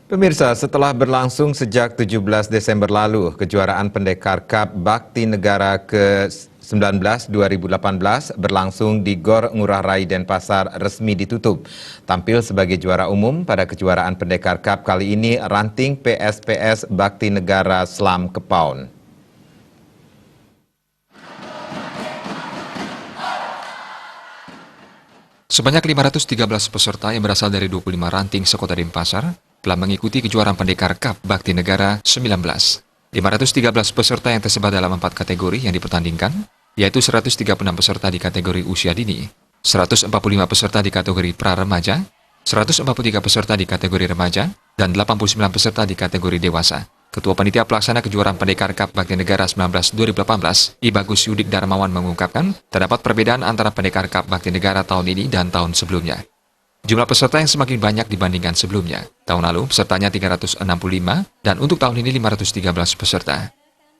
Pemirsa, setelah berlangsung sejak 17 Desember lalu, kejuaraan Pendekar Cup Bakti Negara ke-19 2018 berlangsung di Gor Ngurah Rai Denpasar resmi ditutup. Tampil sebagai juara umum pada kejuaraan Pendekar Cup kali ini ranting PSPS Bakti Negara Slam Kepaun. Sebanyak 513 peserta yang berasal dari 25 ranting sekota Denpasar telah mengikuti kejuaraan Pendekar Cup Bakti Negara 19. 513 peserta yang tersebar dalam 4 kategori yang dipertandingkan, yaitu 136 peserta di kategori usia dini, 145 peserta di kategori pra-remaja, 143 peserta di kategori remaja, dan 89 peserta di kategori dewasa. Ketua Panitia Pelaksana Kejuaraan Pendekar Cup Bakti Negara 19 2018, I Bagus Yudik Darmawan mengungkapkan, terdapat perbedaan antara Pendekar Cup Bakti Negara tahun ini dan tahun sebelumnya. Jumlah peserta yang semakin banyak dibandingkan sebelumnya. Tahun lalu, pesertanya 365, dan untuk tahun ini 513 peserta.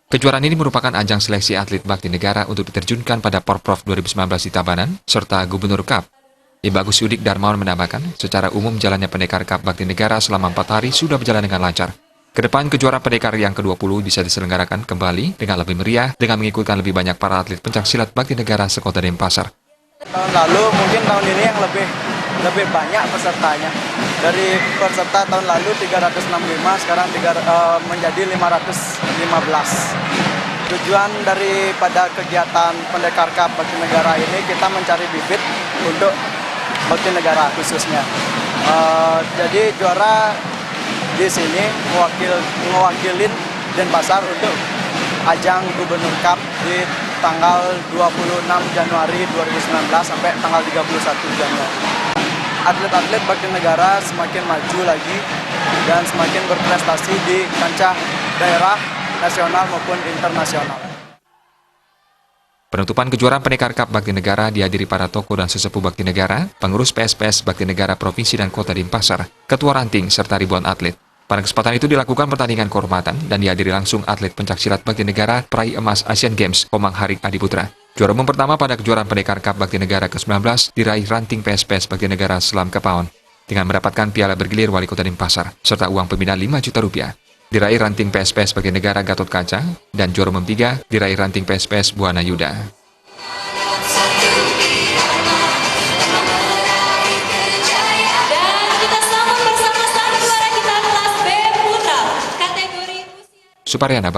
Kejuaraan ini merupakan ajang seleksi atlet Bakti Negara untuk diterjunkan pada Porprov 2019 di Tabanan, serta Gubernur Cup. I Bagus Yudik Darmawan menambahkan, secara umum jalannya Pendekar Cup Bakti Negara selama 4 hari sudah berjalan dengan lancar. Kedepan kejuaraan pendekar yang ke-20 bisa diselenggarakan kembali dengan lebih meriah dengan mengikutkan lebih banyak para atlet pencaksilat Bakti Negara sekota Denpasar. Tahun lalu mungkin tahun ini yang lebih banyak pesertanya. Dari peserta tahun lalu 365, sekarang menjadi 515. Tujuan daripada kegiatan Pendekar Cup Bakti Negara ini kita mencari bibit untuk Bakti Negara khususnya. Jadi juara di sini mewakilin Denpasar untuk ajang Gubernur Cup di tanggal 26 Januari 2019 sampai tanggal 31 Januari. Atlet-atlet Bakti Negara semakin maju lagi dan semakin berprestasi di kancah daerah, nasional maupun internasional. Penutupan kejuaraan Pendekar Cup Bakti Negara dihadiri para tokoh dan sesepuh Bakti Negara, pengurus PSPS Bakti Negara Provinsi dan Kota Denpasar, ketua ranting, serta ribuan atlet. Pada kesempatan itu dilakukan pertandingan kehormatan dan dihadiri langsung atlet pencaksilat Bakti Negara peraih emas Asian Games Komang Harik Adiputra. Juara umum pertama pada kejuaraan Pendekar Cup Bakti Negara ke-19 diraih ranting PSPS Bakti Negara Slam Kepaun dengan mendapatkan piala bergilir Wali Kota Denpasar serta uang pembinaan 5 juta rupiah. Diraih ranting PSPS Bakti Negara Gatot Kaca dan juara umum 3 diraih ranting PSPS Buana Yuda. Suparyana